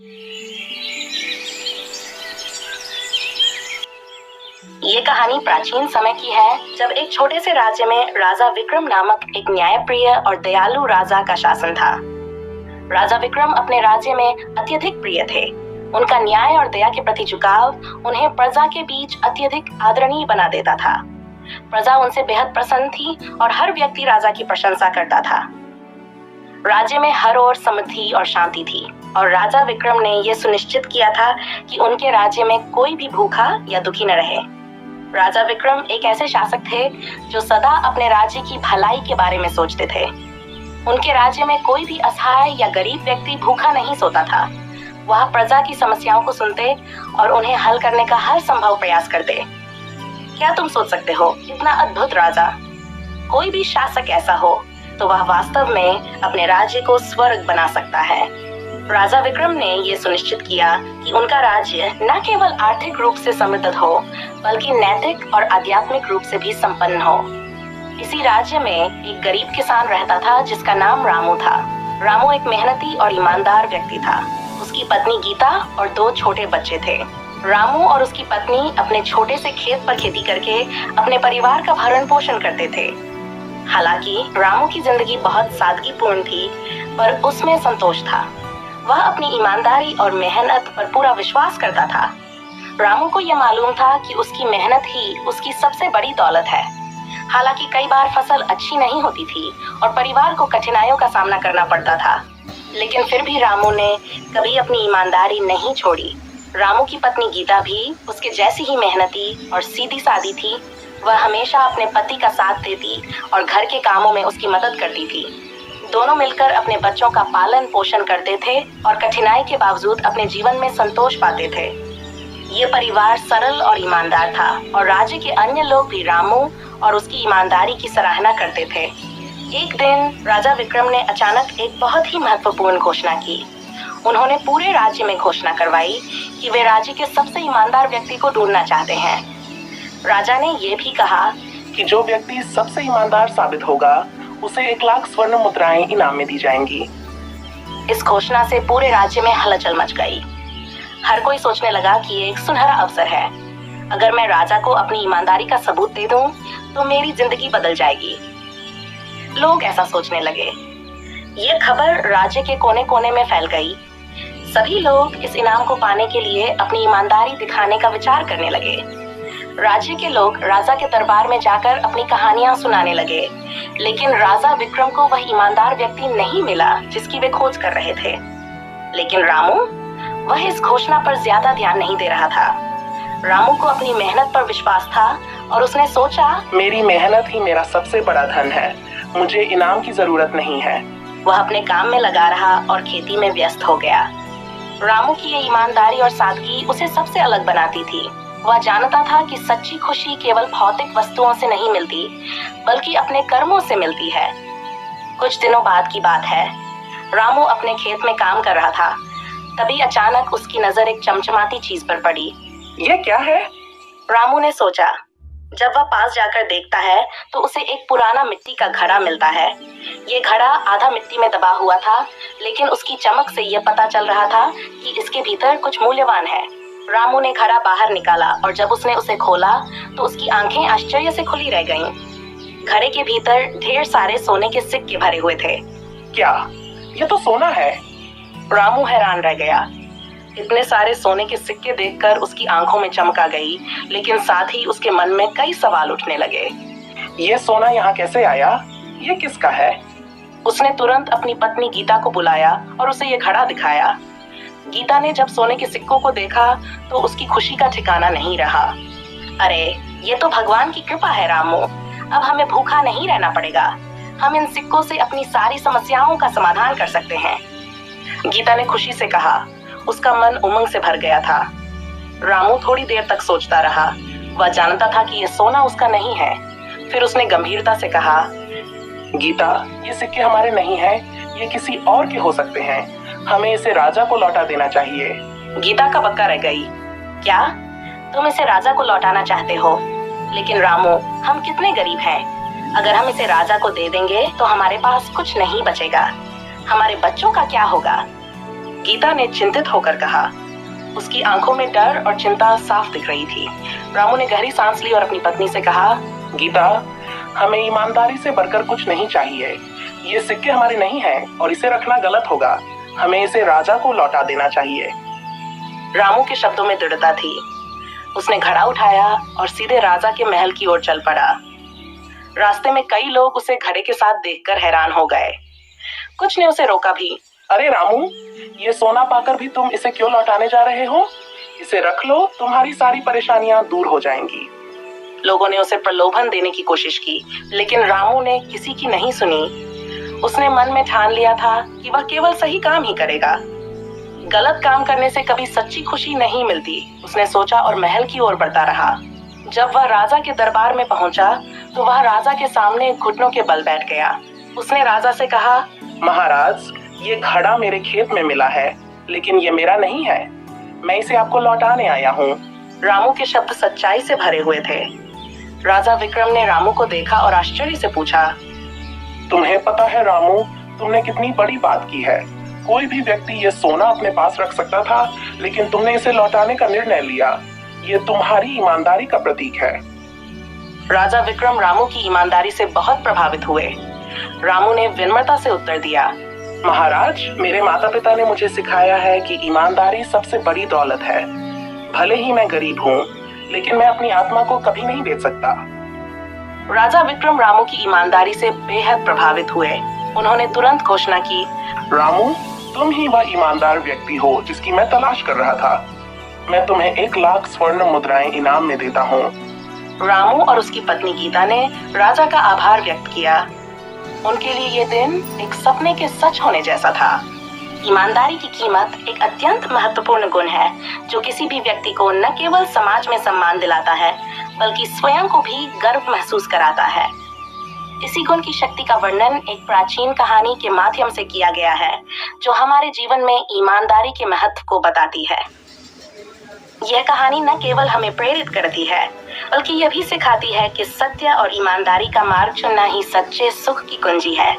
ये कहानी प्राचीन समय की है, जब एक छोटे से राज्य में राजा विक्रम नामक एक न्यायप्रिय और दयालु राजा का शासन था। राजा विक्रम अपने राज्य में अत्यधिक प्रिय थे। उनका न्याय और दया के प्रति झुकाव उन्हें प्रजा के बीच अत्यधिक आदरणीय बना देता था। प्रजा उनसे बेहद प्रसन्न थी और हर व्यक्ति राजा की प्रशंसा करता था। राज्य में हर ओर समृद्धि और शांति थी और राजा विक्रम ने यह सुनिश्चित किया था कि उनके राज्य में कोई भी भूखा या दुखी न रहे। राजा विक्रम एक ऐसे शासक थे जो सदा अपने राज्य की भलाई के बारे में सोचते थे। उनके राज्य में कोई भी असहाय या गरीब व्यक्ति भूखा नहीं सोता था। वह प्रजा की समस्याओं को सुनते और उन्हें हल करने का हर संभव प्रयास करते। क्या तुम सोच सकते हो, इतना अद्भुत राजा? कोई भी शासक ऐसा हो तो वह वास्तव में अपने राज्य को स्वर्ग बना सकता है। राजा विक्रम ने यह सुनिश्चित किया कि उनका राज्य न केवल आर्थिक रूप से समृद्ध हो, बल्कि नैतिक और आध्यात्मिक रूप से भी संपन्न हो। इसी राज्य में एक गरीब किसान रहता था जिसका नाम रामू था। रामू एक मेहनती और ईमानदार व्यक्ति था। उसकी पत्नी गीता और 2 छोटे बच्चे थे। रामू और उसकी पत्नी अपने छोटे से खेत पर खेती करके अपने परिवार का भरण पोषण करते थे। हालांकि रामू की जिंदगी बहुत सादगीपूर्ण थी, पर उसमें संतोष था। वह अपनी ईमानदारी और मेहनत पर पूरा विश्वास करता था। रामू को यह मालूम था कि उसकी मेहनत ही उसकी सबसे बड़ी दौलत है। हालांकि कई बार फसल अच्छी नहीं होती थी और परिवार को कठिनाइयों का सामना करना पड़ता था, लेकिन फिर भी रामू ने कभी अपनी ईमानदारी नहीं छोड़ी। रामू की पत्नी गीता भी उसके जैसी ही मेहनती और सीधी सादी थी। वह हमेशा अपने पति का साथ देती और घर के कामों में उसकी मदद करती थी। दोनों मिलकर अपने बच्चों का पालन पोषण करते थे और कठिनाई के बावजूद अपने जीवन में संतोष पाते थे। ये परिवार सरल और ईमानदार था और राज्य के अन्य लोग भी रामू और उसकी ईमानदारी की सराहना करते थे। एक दिन राजा विक्रम ने अचानक एक बहुत ही महत्वपूर्ण घोषणा की। उन्होंने पूरे राज्य में घोषणा करवाई कि वे राज्य के सबसे ईमानदार व्यक्ति को ढूंढना चाहते हैं। राजा ने यह भी कहा कि जो व्यक्ति सबसे ईमानदार साबित होगा उसे 1 लाख स्वर्ण मुद्राएं इनाम में दी जाएंगी। इस घोषणा से पूरे राज्य में हलचल मच गई। हर कोई सोचने लगा कि ये एक सुनहरा अवसर है। अगर मैं राजा को अपनी ईमानदारी का सबूत दे दूं, तो मेरी जिंदगी बदल जाएगी। लोग ऐसा सोचने लगे। ये खबर राज्य के कोने कोने में फैल गई। सभी लोग इस इनाम को पाने के लिए अपनी ईमानदारी दिखाने का विचार करने लगे। राज्य के लोग राजा के दरबार में जाकर अपनी कहानियां सुनाने लगे, लेकिन राजा विक्रम को वह ईमानदार व्यक्ति नहीं मिला जिसकी वे खोज कर रहे थे। लेकिन रामू, वह इस घोषणा पर ज्यादा ध्यान नहीं दे रहा था। रामू को अपनी मेहनत पर विश्वास था और उसने सोचा, मेरी मेहनत ही मेरा सबसे बड़ा धन है, मुझे इनाम की जरूरत नहीं है। वह अपने काम में लगा रहा और खेती में व्यस्त हो गया। रामू की ये ईमानदारी और सादगी उसे सबसे अलग बनाती थी। वह जानता था कि सच्ची खुशी केवल भौतिक वस्तुओं से नहीं मिलती, बल्कि अपने कर्मों से मिलती है। कुछ दिनों बाद की बात है। रामू अपने खेत में काम कर रहा था। तभी अचानक उसकी नजर एक चमचमाती चीज पर पड़ी। ये क्या है? रामू ने सोचा। जब वह पास जाकर देखता है तो उसे एक पुराना मिट्टी का घड़ा मिलता है। ये घड़ा आधा मिट्टी में दबा हुआ था, लेकिन उसकी चमक से यह पता चल रहा था कि इसके भीतर कुछ मूल्यवान है। रामू ने घड़ा बाहर निकाला और जब उसने उसे खोला तो उसकी आंखें आश्चर्य से खुली रह गईं। घड़े के भीतर ढेर सारे सोने के सिक्के भरे हुए थे। क्या ये तो सोना है? रामू हैरान रह गया। इतने सारे सोने के सिक्के देखकर उसकी आंखों में चमक आ गई, लेकिन साथ ही उसके मन में कई सवाल उठने लगे। ये सोना यहाँ कैसे आया? ये किसका है? उसने तुरंत अपनी पत्नी गीता को बुलाया और उसे ये घड़ा दिखाया। गीता ने जब सोने के सिक्कों को देखा तो उसकी खुशी का ठिकाना नहीं रहा। अरे, ये तो भगवान की कृपा है रामू। अब हमें भूखा नहीं रहना पड़ेगा। हम इन सिक्कों से अपनी सारी समस्याओं का समाधान कर सकते हैं। गीता ने खुशी से कहा। उसका मन उमंग से भर गया था। रामू थोड़ी देर तक सोचता रहा। वह जानता था कि यह सोना उसका नहीं है। फिर उसने गंभीरता से कहा, गीता, ये सिक्के हमारे नहीं हैं, ये किसी और के हो सकते हैं। हमें इसे राजा को लौटा देना चाहिए। गीता का बक्का रह गई। क्या तुम इसे राजा को लौटाना चाहते हो? लेकिन रामू, हम कितने गरीब हैं। अगर हम इसे राजा को दे देंगे तो हमारे पास कुछ नहीं बचेगा। हमारे बच्चों का क्या होगा? गीता ने चिंतित होकर कहा। उसकी आंखों में डर और चिंता साफ दिख रही थी। रामू ने गहरी सांस ली और अपनी पत्नी से कहा, गीता, हमें ईमानदारी से बढ़कर कुछ नहीं चाहिए। ये सिक्के हमारे नहीं हैं और इसे रखना गलत होगा। हमें इसे राजा को लौटा देना चाहिए। रामू के शब्दों में दृढ़ता थी। उसने घड़ा उठाया और सीधे राजा के महल की ओर चल पड़ा। रास्ते में कई लोग उसे घड़े के साथ देखकर हैरान हो गए। कुछ ने उसे रोका भी। अरे रामू, ये सोना पाकर भी तुम इसे क्यों लौटाने जा रहे हो? इसे रख लो, तुम्हारी सारी परेशानियां दूर हो जाएंगी। लोगों ने उसे प्रलोभन देने की कोशिश की, लेकिन रामू ने किसी की नहीं सुनी। उसने मन में ठान लिया था कि वह केवल सही काम ही करेगा। गलत काम करने से कभी सच्ची खुशी नहीं मिलती, उसने सोचा और महल की ओर बढ़ता रहा। जब वह राजा के दरबार में पहुंचा तो वह राजा के सामने घुटनों के बल बैठ गया। उसने राजा से कहा, महाराज, ये घड़ा मेरे खेत में मिला है, लेकिन ये मेरा नहीं है। मैं इसे आपको लौटाने आया हूँ। रामू के शब्द सच्चाई से भरे हुए थे। राजा विक्रम ने रामू को देखा और आश्चर्य से पूछा, तुम्हें पता है रामू, तुमने कितनी बड़ी बात की है। कोई भी व्यक्ति ये सोना अपने पास रख सकता था, लेकिन तुमने इसे लौटाने का निर्णय लिया। ये तुम्हारी ईमानदारी का प्रतीक है। राजा विक्रम रामू की ईमानदारी से बहुत प्रभावित हुए। रामू ने विनम्रता से उत्तर दिया, महाराज, मेरे माता पिता ने मुझे सिखाया है कि ईमानदारी सबसे बड़ी दौलत है। भले ही मैं गरीब हूँ, लेकिन मैं अपनी आत्मा को कभी नहीं बेच सकता। राजा विक्रम रामू की ईमानदारी से बेहद प्रभावित हुए। उन्होंने तुरंत घोषणा की, रामू, तुम ही वह ईमानदार व्यक्ति हो जिसकी मैं तलाश कर रहा था। मैं तुम्हें 1 लाख स्वर्ण मुद्राएं इनाम में देता हूँ। रामू और उसकी पत्नी गीता ने राजा का आभार व्यक्त किया। उनके लिए ये दिन एक सपने के सच होने जैसा था। ईमानदारी की कीमत एक अत्यंत महत्वपूर्ण गुण है जो किसी भी व्यक्ति को न केवल समाज में सम्मान दिलाता है, बल्कि स्वयं को भी गर्व महसूस कराता है। इसी गुण की शक्ति का वर्णन एक प्राचीन कहानी के माध्यम से किया गया है, जो हमारे जीवन में ईमानदारी के महत्व को बताती है। यह कहानी न केवल हमें प्रेरित करती है, बल्कि यह भी सिखाती है कि सत्य और ईमानदारी का मार्ग चुनना ही सच्चे सुख की कुंजी है।